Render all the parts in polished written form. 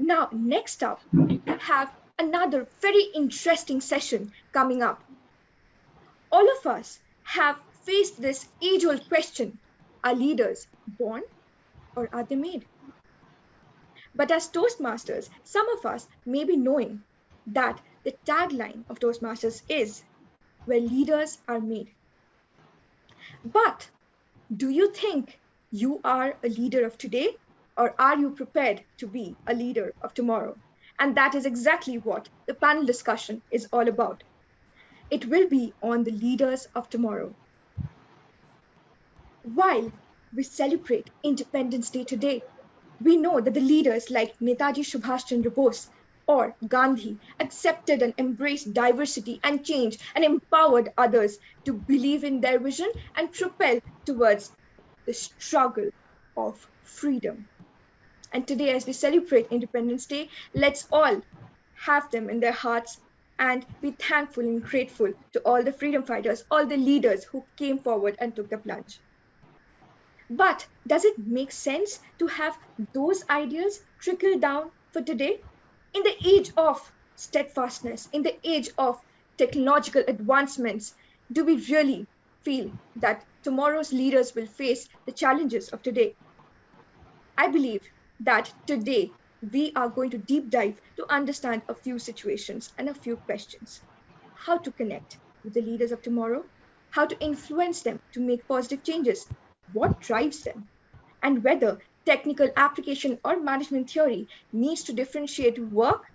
Now, next up, we have another very interesting session coming up. All of us have faced this age-old question: are leaders born or are they made? But as Toastmasters, some of us may be knowing that the tagline of Toastmasters is where leaders are made. But do you think you are a leader of today, or are you prepared to be a leader of tomorrow? And that is exactly what the panel discussion is all about. It will be on the leaders of tomorrow. While we celebrate Independence Day today, we know that the leaders like Netaji Subhash Chandra Bose or Gandhi accepted and embraced diversity and change and empowered others to believe in their vision and propel towards the struggle of freedom. And today, as we celebrate Independence Day, let's all have them in their hearts and be thankful and grateful to all the freedom fighters, all the leaders who came forward and took the plunge. But does it make sense to have those ideas trickle down for today? In the age of steadfastness, in the age of technological advancements, do we really feel that tomorrow's leaders will face the challenges of today? I believe that today we are going to deep dive to understand a few situations and a few questions. How to connect with the leaders of tomorrow, how to influence them to make positive changes, what drives them, and whether technical application or management theory needs to differentiate work,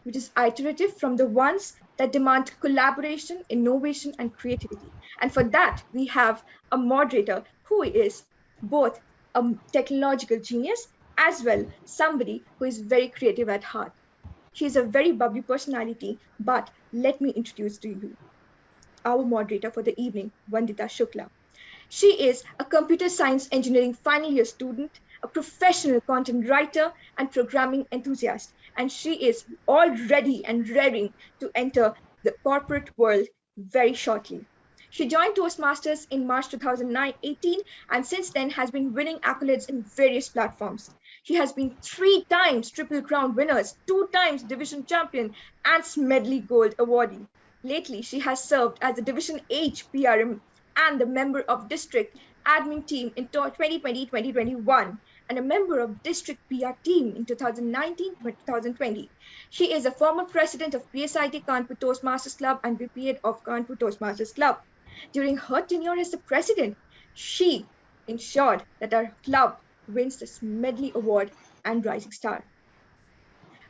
which is iterative, from the ones that demand collaboration, innovation, and creativity. And for that, we have a moderator who is both a technological genius as well somebody who is very creative at heart. She's a very bubbly personality, but let me introduce to you our moderator for the evening, Vandita Shukla. She is a computer science engineering final year student, a professional content writer and programming enthusiast, and she is all ready and raring to enter the corporate world very shortly. She joined Toastmasters in March 2018 and since then has been winning accolades in various platforms. She has been 3 times Triple Crown winners, 2 times division champion, and Smedley Gold awardee. Lately, she has served as the Division H PRM and the member of district admin team in 2020-2021 and a member of district PR team in 2019-2020. She is a former president of PSIT Kanpur Toastmasters Club and VP of Kanpur Toastmasters Club. During her tenure as the president, she ensured that our club wins the Smedley Award and Rising Star.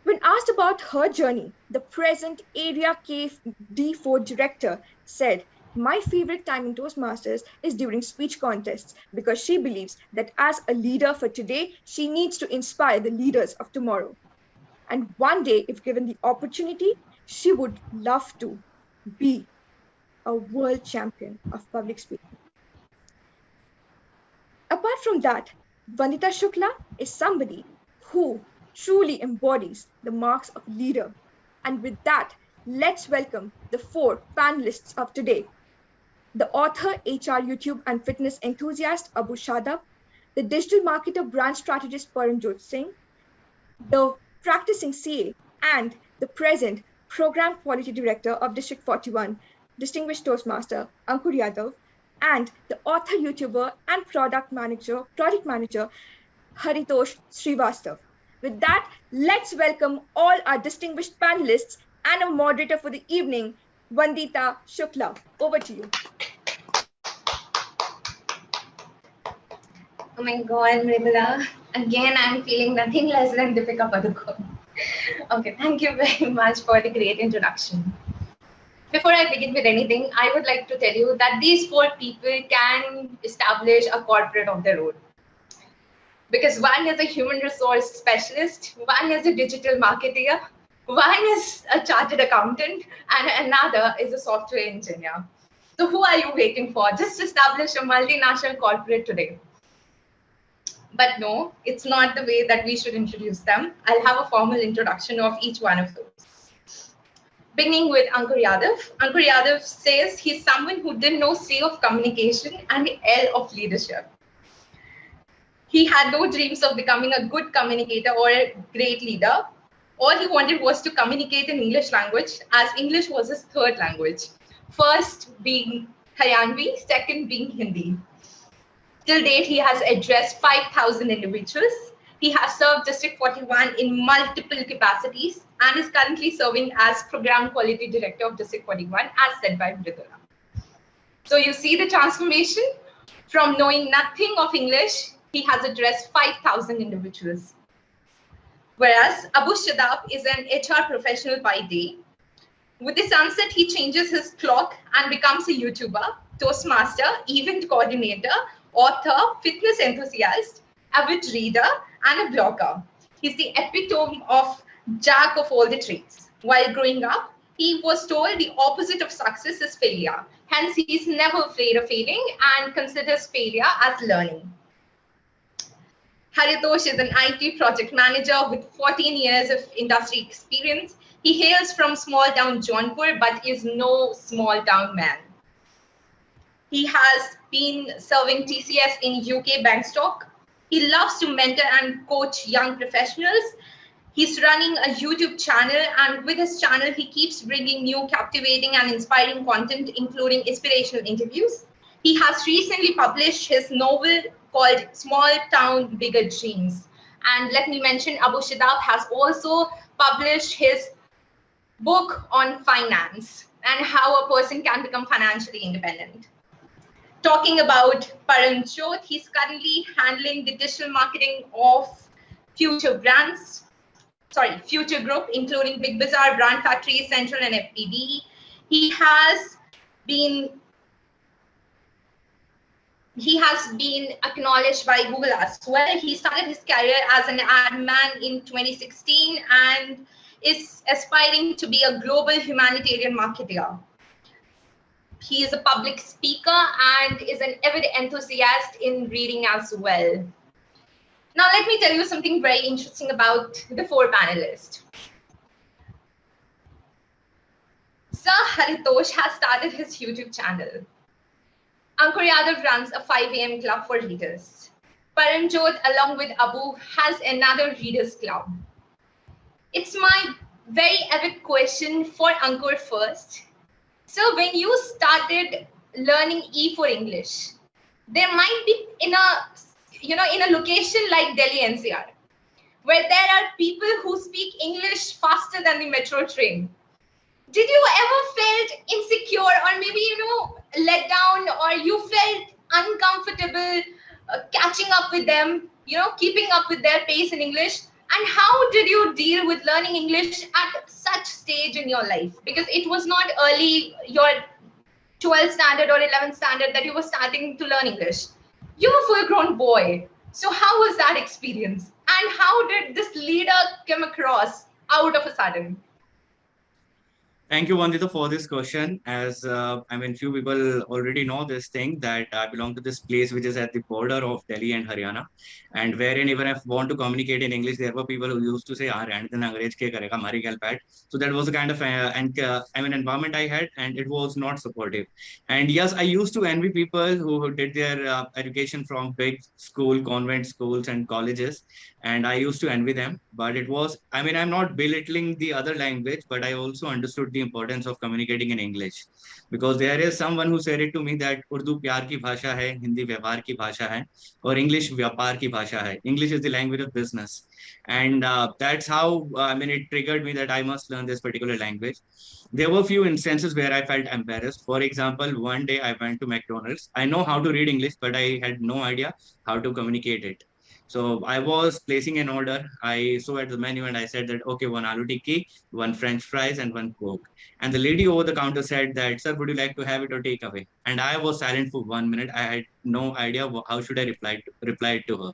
When asked about her journey, the present Area KD4 director said, "My favorite time in Toastmasters is during speech contests because she believes that as a leader for today, she needs to inspire the leaders of tomorrow. And one day, if given the opportunity, she would love to be a world champion of public speaking." Apart from that, Vandita Shukla is somebody who truly embodies the marks of a leader. And with that, let's welcome the 4 panelists of today. The author, HR, YouTube, and fitness enthusiast, Shadab, the digital marketer, brand strategist, Paramjot Singh, the practicing CA, and the present program quality director of District 41, distinguished Toastmaster, Angkor Yadav, and the author, YouTuber, and product manager, Haritosh Srivastav. With that, let's welcome all our distinguished panelists and a moderator for the evening, Vandita Shukla. Over to you. Oh my God, Mridula. Again, I'm feeling nothing less than Deepika Padukone. Okay, thank you very much for the great introduction. Before I begin with anything, I would like to tell you that these 4 people can establish a corporate of their own. Because one is a human resource specialist, one is a digital marketer, one is a chartered accountant, and another is a software engineer. So who are you waiting for? Just establish a multinational corporate today. But no, it's not the way that we should introduce them. I'll have a formal introduction of each one of those. Beginning with Angkor Yadav. Angkor Yadav says he's someone who didn't know C of communication and L of leadership. He had no dreams of becoming a good communicator or a great leader. All he wanted was to communicate in English language, as English was his third language. First being Haryanvi, second being Hindi. Till date, he has addressed 5,000 individuals. He has served District 41 in multiple capacities and is currently serving as Program Quality Director of District 41, as said by Vijaya. So you see the transformation. From knowing nothing of English, he has addressed 5,000 individuals. Whereas Abu Shadab is an HR professional by day. With the sunset, he changes his clock and becomes a YouTuber, Toastmaster, event coordinator, author, fitness enthusiast, avid reader, and a blogger. He's the epitome of jack of all the trades. While growing up, he was told the opposite of success is failure. Hence, he's never afraid of failing and considers failure as learning. Haritosh is an IT project manager with 14 years of industry experience. He hails from small town Jaunpur, but is no small town man. He has been serving TCS in UK Bankstock. He loves to mentor and coach young professionals. He's running a YouTube channel, and with his channel, he keeps bringing new, captivating, and inspiring content, including inspirational interviews. He has recently published his novel called Small Town, Bigger Dreams. And let me mention, Abu Shadab has also published his book on finance and how a person can become financially independent. Talking about Paramjot, he's currently handling the digital marketing of Future Group, including Big Bazaar, Brand Factory, Central, and FPD. He has been acknowledged by Google as well. He started his career as an ad man in 2016 and is aspiring to be a global humanitarian marketer. He is a public speaker and is an avid enthusiast in reading as well. Now, let me tell you something very interesting about the four panelists. Sir Haritosh has started his YouTube channel. Angkor Yadav runs a 5 a.m. club for readers. Paramjot, along with Abu, has another readers club. It's my very avid question for Ankur first. So when you started learning E for English, there might be in a location like Delhi NCR, where there are people who speak English faster than the metro train. Did you ever felt insecure or maybe, let down, or you felt uncomfortable catching up with them, keeping up with their pace in English? And how did you deal with learning English at such stage in your life? Because it was not early, your 12th standard or 11th standard that you were starting to learn English. You were a full-grown boy. So how was that experience? And how did this leader come across out of a sudden? Thank you, Vandita, for this question. As few people already know this thing that I belong to this place which is at the border of Delhi and Haryana, and wherein even if I want to communicate in English, there were people who used to say, "Ah, and then Angrez ke karega, mari gal pat." So that was the kind of environment I had, and it was not supportive. And yes, I used to envy people who did their education from big school, convent schools, and colleges, and I used to envy them. But it was, I'm not belittling the other language, but I also understood the importance of communicating in English, because there is someone who said it to me that Urdu प्यार की भाषा है, Hindi व्यवहार की भाषा है, और English व्यापार की भाषा है. English is the language of business, and that's how it triggered me that I must learn this particular language. There were few instances where I felt embarrassed. For example, one day I went to McDonald's. I know how to read English, but I had no idea how to communicate it. So I was placing an order. I saw at the menu and I said that, okay, one aloo tikki, one French fries, and one Coke. And the lady over the counter said that, sir, would you like to have it or take away? And I was silent for 1 minute. I had no idea how should I reply to her.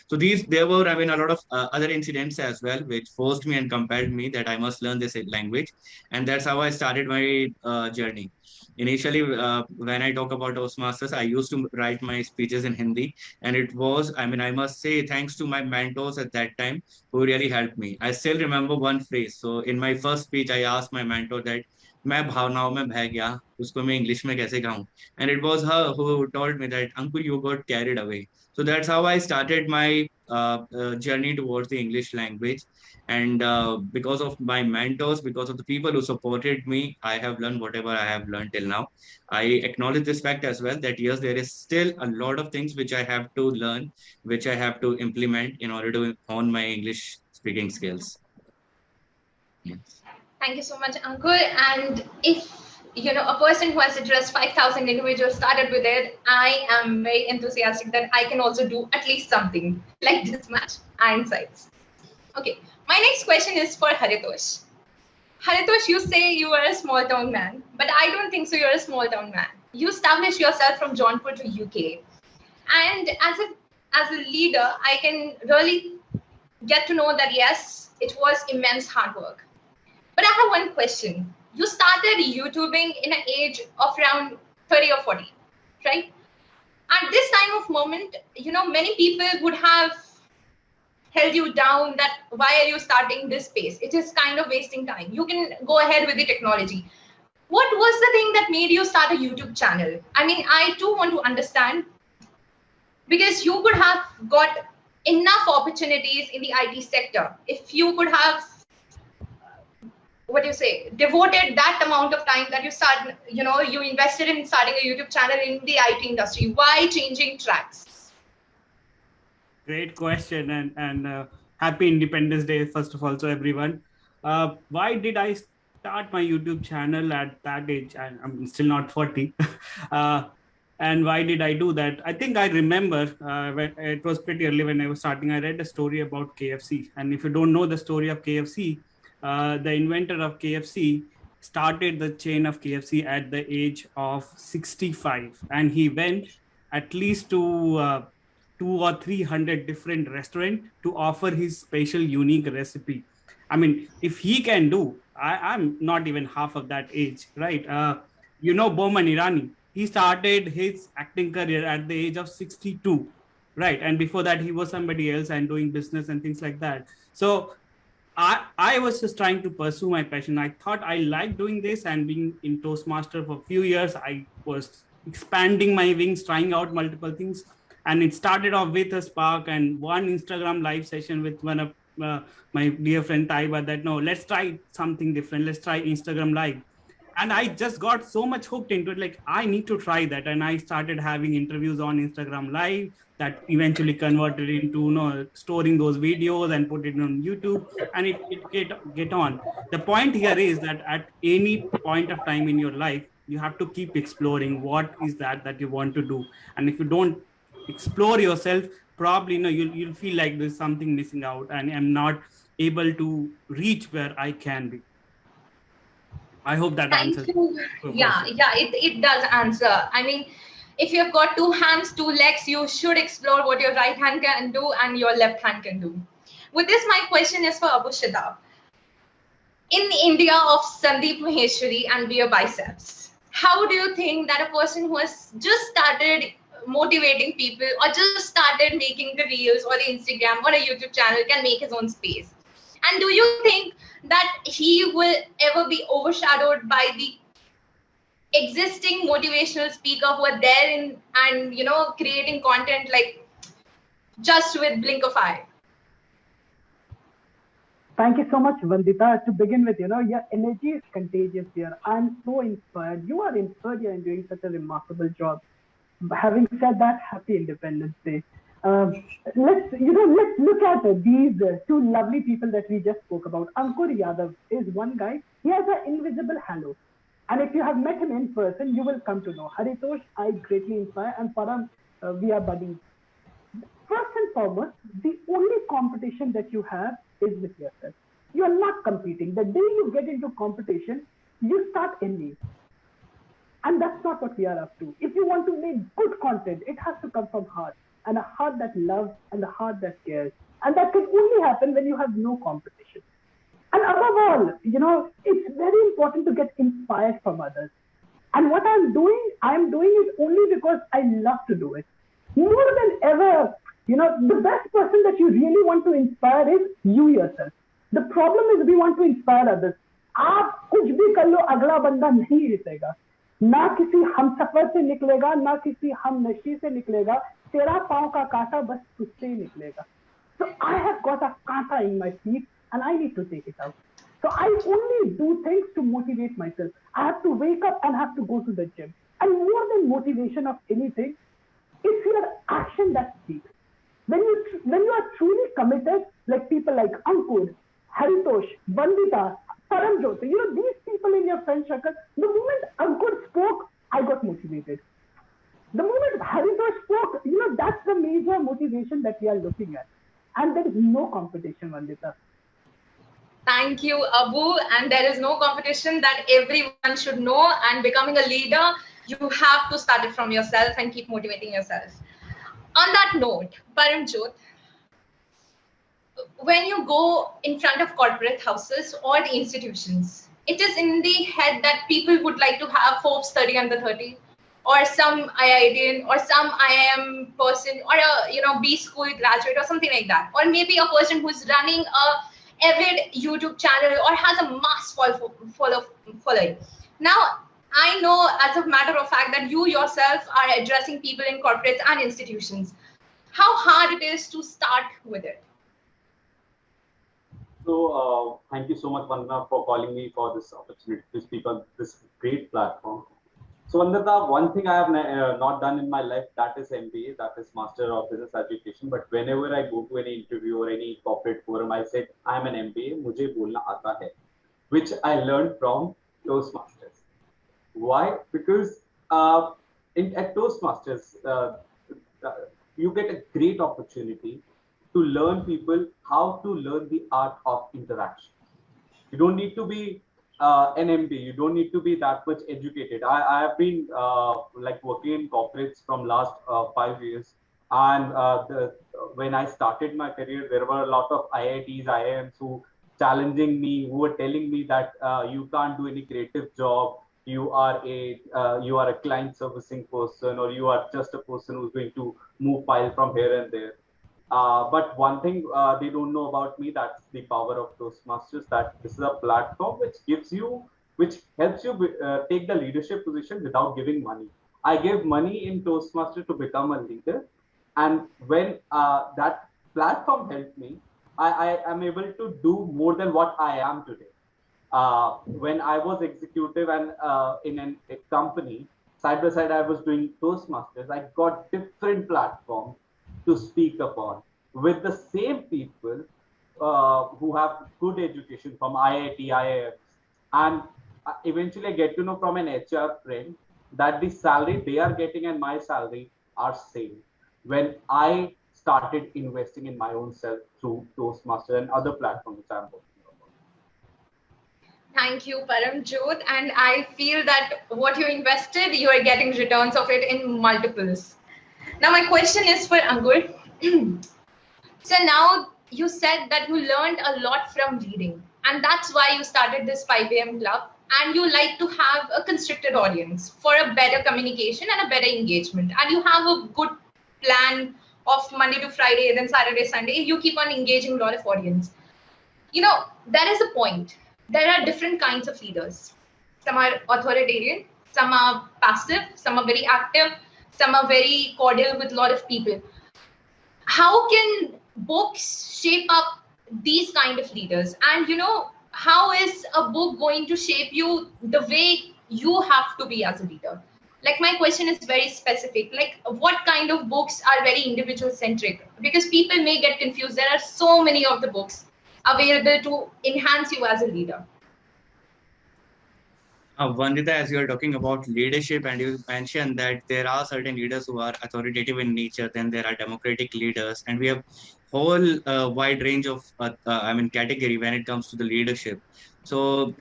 So there were, a lot of other incidents as well, which forced me and compelled me that I must learn this language. And that's how I started my journey. Initially, when I talk about Toastmasters, I used to write my speeches in Hindi. And it was, I must say, thanks to my mentors at that time who really helped me. I still remember one phrase. So in my first speech, I asked my mentor that, मैं भावनाओं में बह गया, उसको मैं English में कैसे कहूँ. And it was her who told me that, Ankur, you got carried away. So that's how I started my journey towards the English language. And because of my mentors, because of the people who supported me, I have learned whatever I have learned till now. I acknowledge this fact as well, that yes, there is still a lot of things which I have to learn, which I have to implement in order to hone my English speaking skills. Yes. Thank you so much, Ankur. And if a person who has addressed 5,000 individuals started with it, I am very enthusiastic that I can also do at least something like this much insights. Okay, my next question is for Haritosh. Haritosh, you say you are a small town man, but I don't think so. You're a small town man. You established yourself from Jaunpur to UK, and as a leader, I can really get to know that yes, it was immense hard work. But I have one question. You started YouTubing in an age of around 30 or 40, right? At this time of moment, many people would have held you down that why are you starting this space? It is kind of wasting time. You can go ahead with the technology. What was the thing that made you start a YouTube channel? I mean, I too want to understand, because you could have got enough opportunities in the IT sector if you could have devoted that amount of time that you invested in starting a YouTube channel in the IT industry. Why changing tracks? Great question, and happy Independence Day, first of all, to everyone. Why did I start my YouTube channel at that age? I'm still not 40. And why did I do that? I think I remember when it was pretty early when I was starting. I read a story about KFC. And if you don't know the story of KFC, the inventor of KFC started the chain of KFC at the age of 65. And he went at least to 200 or 300 different restaurants to offer his special unique recipe. I mean, if he can do, I'm not even half of that age, right? Boman Irani, he started his acting career at the age of 62, right? And before that, he was somebody else and doing business and things like that. So I was just trying to pursue my passion. I thought I liked doing this, and being in Toastmaster for a few years, I was expanding my wings, trying out multiple things. And it started off with a spark and one Instagram live session with one of my dear friend Taiba that, no, let's try something different. Let's try Instagram live. And I just got so much hooked into it. Like, I need to try that. And I started having interviews on Instagram live that eventually converted into, storing those videos and put it on YouTube, and it get on. The point here is that at any point of time in your life, you have to keep exploring what is that you want to do. And if you don't explore yourself, probably you'll feel like there's something missing out and I'm not able to reach where I can be. I hope that answers. Yeah, it does answer. I mean, if you've got two hands, two legs, you should explore what your right hand can do and your left hand can do. With this, my question is for Abu Shadab. In the India of Sandeep Maheshwari and Beer Biceps, how do you think that a person who has just started motivating people or just started making the reels or the Instagram or a YouTube channel can make his own space? And do you think that he will ever be overshadowed by the existing motivational speaker who are there and creating content like just with blink of eye? Thank you so much, Vandita. To begin with, your energy is contagious here. I'm so inspired. You are inspired here and doing such a remarkable job. Having said that, happy Independence Day. Let's look at these two lovely people that we just spoke about. Angkor Yadav is one guy. He has an invisible halo. And if you have met him in person, you will come to know. Haritosh, I greatly inspire, and Param, we are buddies. First and foremost, the only competition that you have is with yourself. You are not competing. The day you get into competition, you start envying. And that's not what we are up to. If you want to make good content, it has to come from heart, and a heart that loves and a heart that cares. And that can only happen when you have no competition. And above all, it's very important to get inspired from others. And what I'm doing it only because I love to do it. More than ever, the best person that you really want to inspire is you yourself. The problem is we want to inspire others. आप कुछ भी कर लो, अगला बंदा नहीं जीतेगा, ना किसी हम सफर से निकलेगा, ना किसी हम नशी से निकलेगा, तेरा पांव का कांटा बस तुझसे ही निकलेगा. So I have got a kata in my feet and I need to take it out. So I only do things to motivate myself. I have to wake up and have to go to the gym. And more than motivation of anything, it's your action that speaks. When you are truly committed, like people like Ankur, Haritosh, Vandita, Paramjot, these people in your friend circle, the moment Ankur spoke, I got motivated. The moment Haritosh spoke, that's the major motivation that we are looking at. And there is no competition, Vandita. Thank you, Abu. And there is no competition that everyone should know. And becoming a leader, you have to start it from yourself and keep motivating yourself. On that note, Paramjot, when you go in front of corporate houses or the institutions, it is in the head that people would like to have Forbes 30 under 30, or some IITian, or some IIM person, or a B school graduate, or something like that, or maybe a person who's running a avid YouTube channel or has a mass following. Now, I know as a matter of fact that you yourself are addressing people in corporates and institutions. How hard it is to start with it? So thank you so much, Vandana, for calling me for this opportunity to speak on this great platform. So Vandana, one thing I have not done in my life, that is MBA, that is Master of Business Education. But whenever I go to any interview or any corporate forum, I say, I am an MBA, mujhe bolna aata hai, which I learned from Toastmasters. Why? Because at Toastmasters, you get a great opportunity to learn people how to learn the art of interaction. You don't need to be an MBA. You don't need to be that much educated. I have been working in corporates from last 5 years. And when I started my career, there were a lot of IITs, IIMs who challenging me, who were telling me that you can't do any creative job. You are a client servicing person, or you are just a person who's going to move file from here and there. But one thing they don't know about me, that's the power of Toastmasters, that this is a platform which helps you take the leadership position without giving money. I gave money in Toastmasters to become a leader. And when that platform helped me, I am able to do more than what I am today. When I was executive and in a company, side by side, I was doing Toastmasters. I got different platforms to speak upon with the same people who have good education from IIT, IIMs, and eventually I get to know from an HR friend that the salary they are getting and my salary are same. When I started investing in my own self through Toastmasters and other platforms which I'm working on. Thank you, Paramjot. And I feel that what you invested, you are getting returns of it in multiples. Now, my question is for Ankur. So now you said that you learned a lot from reading, and that's why you started this 5 a.m. club, and you like to have a constricted audience for a better communication and a better engagement. And you have a good plan of Monday to Friday, then Saturday, Sunday. You keep on engaging a lot of audience. That is the point. There are different kinds of leaders. Some are authoritarian, some are passive, some are very active, some are very cordial with a lot of people. How can books shape up these kind of leaders? And how is a book going to shape you the way you have to be as a leader? Like, my question is very specific. Like, what kind of books are very individual centric? Because people may get confused. There are so many of the books available to enhance you as a leader. Vandita, as you are talking about leadership, and you mentioned that there are certain leaders who are authoritative in nature, then there are democratic leaders, and we have whole wide range of category when it comes to the leadership. So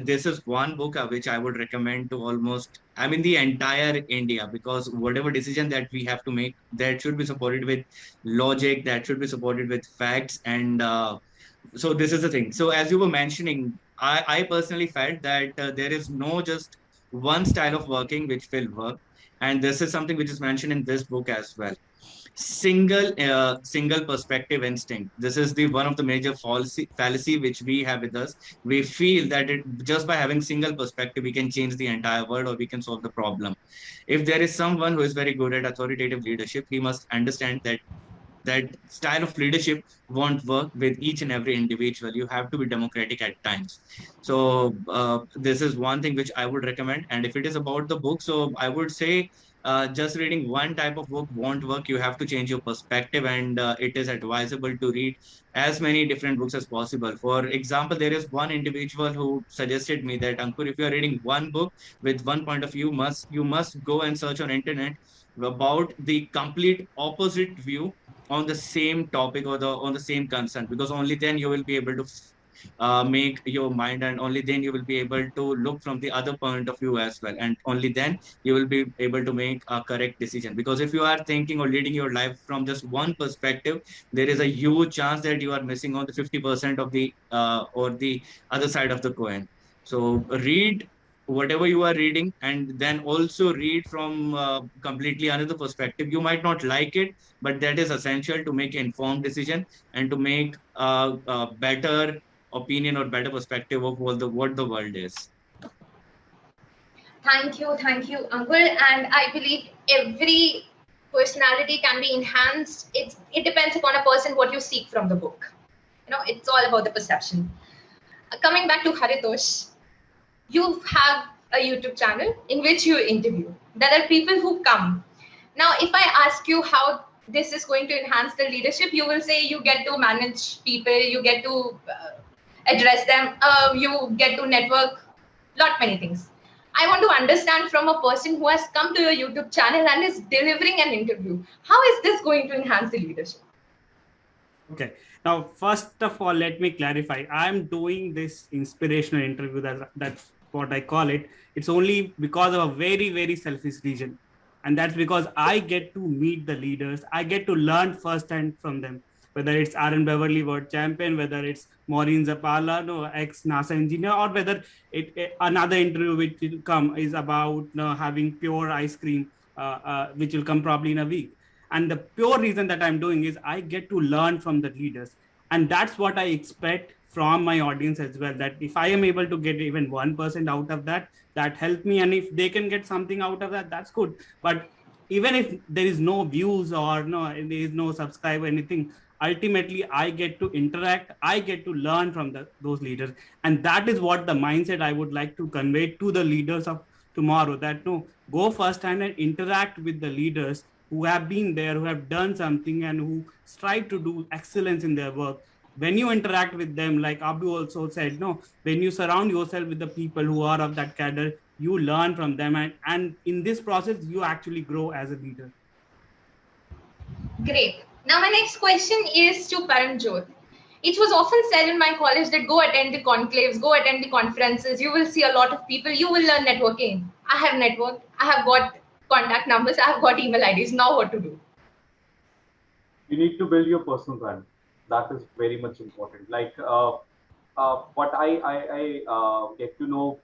this is one book which I would recommend to the entire India, because whatever decision that we have to make, that should be supported with logic, that should be supported with facts, and so this is the thing. So as you were mentioning, I personally felt that there is no just one style of working which will work. And this is something which is mentioned in this book as well. single perspective instinct. This is the one of the major fallacy which we have with us. We feel that just by having single perspective we can change the entire world or we can solve the problem. If there is someone who is very good at authoritative leadership, he must understand that style of leadership won't work with each and every individual. You have to be democratic at times. So this is one thing which I would recommend. And if it is about the book, so I would say just reading one type of book won't work. You have to change your perspective, and it is advisable to read as many different books as possible. For example, there is one individual who suggested me that, Ankur, if you are reading one book with one point of view, you must go and search on internet about the complete opposite view on the same topic or on the same concern, because only then you will be able to make your mind, and only then you will be able to look from the other point of view as well, and only then you will be able to make a correct decision. Because if you are thinking or leading your life from just one perspective, there is a huge chance that you are missing on the 50% of the or the other side of the coin. So read whatever you are reading, and then also read from completely another perspective. You might not like it, but that is essential to make an informed decision and to make a better opinion or better perspective of what the world is. Thank you, Ankur. And I believe every personality can be enhanced. It depends upon a person what you seek from the book. It's all about the perception. Coming back to Haritosh, you have a YouTube channel in which you interview. There are people who come. Now, if I ask you how this is going to enhance the leadership, you will say you get to manage people, you get to address them, you get to network, lot many things. I want to understand from a person who has come to your YouTube channel and is delivering an interview, how is this going to enhance the leadership? Okay. Now, first of all, let me clarify. I'm doing this inspirational interview. That's what I call it. It's only because of a very, very selfish reason. And that's because I get to meet the leaders. I get to learn firsthand from them, whether it's Aaron Beverly, world champion, whether it's Maureen Zapala, ex-NASA engineer, or whether another interview which will come is about having pure ice cream, which will come probably in a week. And the pure reason that I'm doing is I get to learn from the leaders. And that's what I expect from my audience as well, that if I am able to get even 1% out of that, that helped me. And if they can get something out of that, that's good. But even if there is no views or there is no subscribe or anything, ultimately I get to interact, I get to learn from those leaders. And that is what the mindset I would like to convey to the leaders of tomorrow, that go firsthand and interact with the leaders who have been there, who have done something, and who strive to do excellence in their work. When you interact with them, like Abu also said, when you surround yourself with the people who are of that cadre, you learn from them, and in this process, you actually grow as a leader. Great. Now, my next question is to Paramjot. It was often said in my college that go attend the conclaves, go attend the conferences. You will see a lot of people. You will learn networking. I have networked. I have got contact numbers. I have got email IDs. Now what to do? You need to build your personal brand. That is very much important. Like what I get to know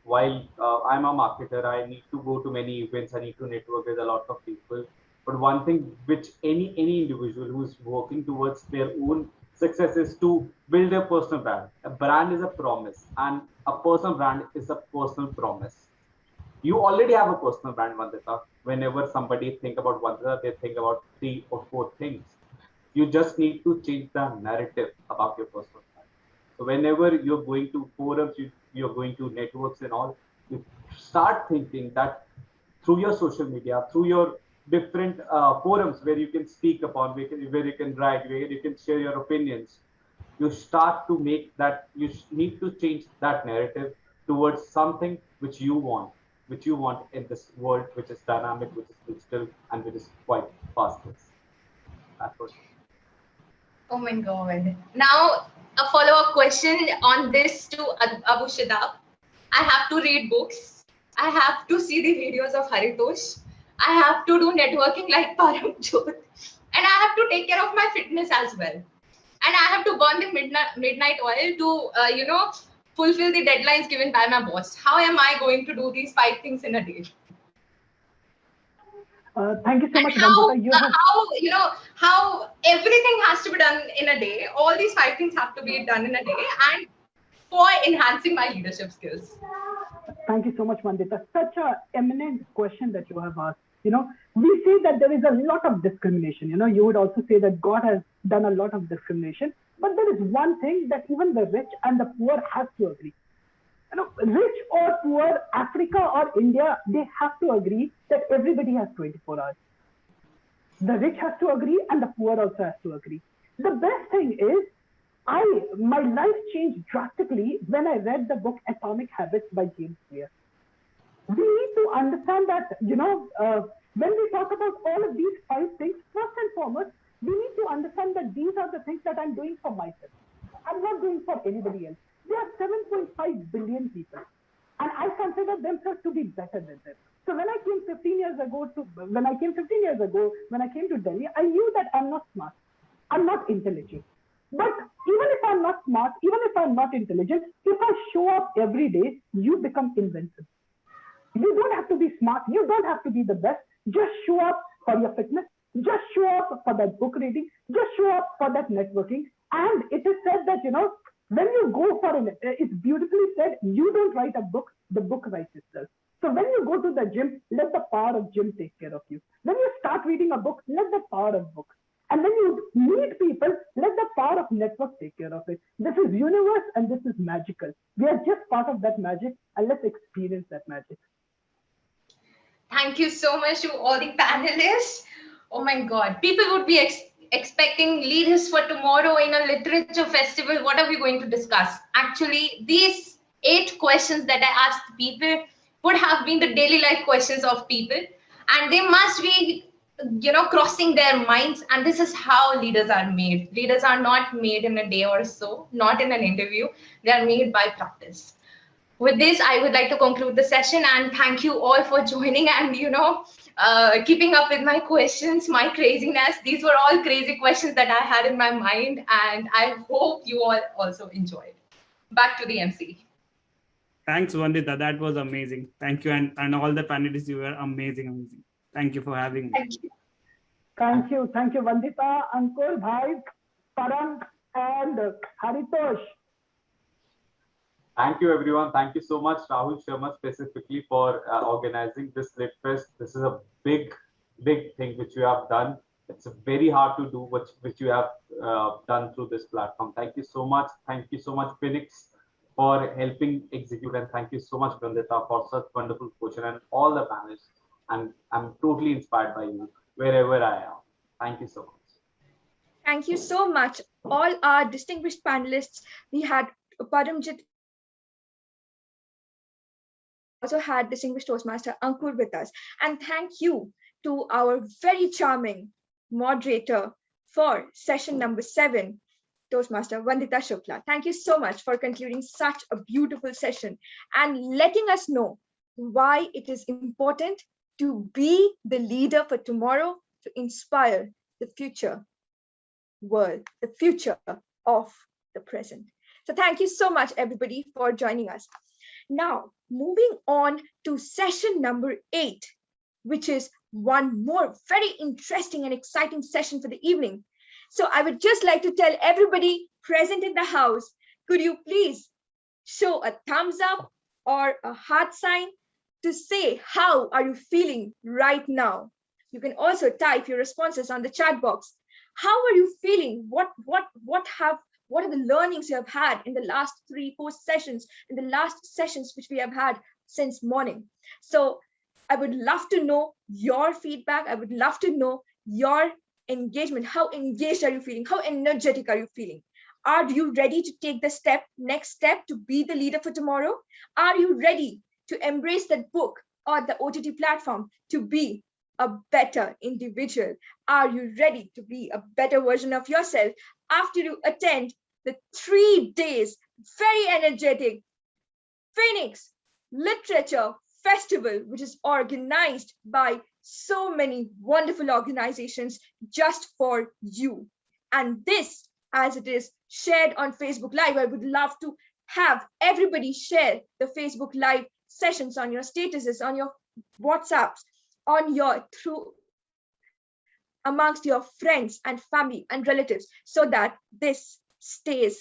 while I'm a marketer, I need to go to many events. I need to network with a lot of people. But one thing which any individual who's working towards their own success is to build a personal brand. A brand is a promise, and a personal brand is a personal promise. You already have a personal brand, Vandita. Whenever somebody think about Vandita, they think about 3 or 4 things. You just need to change the narrative about your personal brand. So whenever you're going to forums, you're going to networks and all, you start thinking that through your social media, through your different forums where you can speak upon, where you can write, where you can share your opinions, you start to make that, you need to change that narrative towards something which you want in this world, which is dynamic, which is digital, and which is quite fast-paced. Oh my God. Now, a follow-up question on this to Abu Shadab. I have to read books. I have to see the videos of Haritosh. I have to do networking like Paramjot. And I have to take care of my fitness as well. And I have to burn the midnight oil to, fulfill the deadlines given by my boss. How am I going to do these 5 things in a day? Thank you so much, How, Vandita. You have how everything has to be done in a day. All these 5 things have to be done in a day, and for enhancing my leadership skills. Thank you so much, Vandita. Such a eminent question that you have asked. We see that there is a lot of discrimination. You would also say that God has done a lot of discrimination, but there is one thing that even the rich and the poor have to agree. Rich or poor, Africa or India, they have to agree that everybody has 24 hours. The rich has to agree and the poor also has to agree. The best thing is, my life changed drastically when I read the book Atomic Habits by James Clear. We need to understand that, when we talk about all of these 5 things, first and foremost, we need to understand that these are the things that I'm doing for myself. I'm not doing for anybody else. There are 7.5 billion people, and I consider themselves to be better than them. So when I came 15 years ago, when I came to Delhi, I knew that I'm not smart. I'm not intelligent. But even if I'm not smart, even if I'm not intelligent, if I show up every day, you become invincible. You don't have to be smart. You don't have to be the best. Just show up for your fitness. Just show up for that book reading. Just show up for that networking. And it is said that, when you go for it, it's beautifully said, you don't write a book, the book writes itself. So when you go to the gym, let the power of gym take care of you. When you start reading a book, let the power of books. And when you meet people, let the power of network take care of it. This is universe and this is magical. We are just part of that magic, and let's experience that magic. Thank you so much to all the panelists. Oh my God, people would be expecting leaders for tomorrow in a literature festival. What are we going to discuss? Actually, these 8 questions that I asked people would have been the daily life questions of people, and they must be crossing their minds. And this is how leaders are made. Leaders are not made in a day or so, not in an interview. They are made by practice. With this, I would like to conclude the session, and thank you all for joining and keeping up with my questions, my craziness. These were all crazy questions that I had in my mind, and I hope you all also enjoyed. Back to the MC. Thanks, Vandita. That was amazing. Thank you. And all the panelists, you were amazing. Thank you for having me. Thank you. Thank you. Thank you, Vandita, Ankur, Bhai, Param, and Haritosh. Thank you, everyone. Thank you so much, Rahul Sharma, specifically for organizing this LitFest. This is a big thing which you have done. It's very hard to do, which you have done through this platform. Thank you so much. Thank you so much, Phoenix, for helping execute. And thank you so much, Vandita, for such wonderful coaching and all the panelists. And I'm totally inspired by you wherever I am. Thank you so much. Thank you so much, all our distinguished panelists. We had Paramjot, also had distinguished Toastmaster Ankur with us. And thank you to our very charming moderator for session number 7, Toastmaster Vandita Shukla. Thank you so much for concluding such a beautiful session and letting us know why it is important to be the leader for tomorrow, to inspire the future world, the future of the present. So thank you so much, everybody, for joining us. Now, moving on to session number 8, which is one more very interesting and exciting session for the evening. So I would just like to tell everybody present in the house, could you please show a thumbs up or a heart sign to say how are you feeling right now? You can also type your responses on the chat box. How are you feeling? What are the learnings you have had in the last 3-4 sessions, in the last sessions which we have had since morning? So I would love to know your feedback. I would love to know your engagement. How engaged are you feeling? How energetic are you feeling? Are you ready to take the next step to be the leader for tomorrow? Are you ready to embrace that book or the OTT platform to be a better individual? Are you ready to be a better version of yourself after you attend the 3 days, very energetic Phoenix Literature Festival, which is organized by so many wonderful organizations just for you? And this, as it is shared on Facebook Live, I would love to have everybody share the Facebook Live sessions on your statuses, on your WhatsApps, on your through amongst your friends and family and relatives so that this stays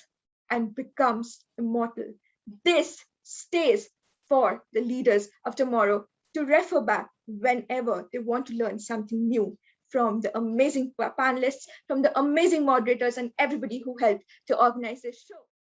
and becomes immortal. This stays for the leaders of tomorrow to refer back whenever they want to learn something new from the amazing panelists, from the amazing moderators, and everybody who helped to organize this show.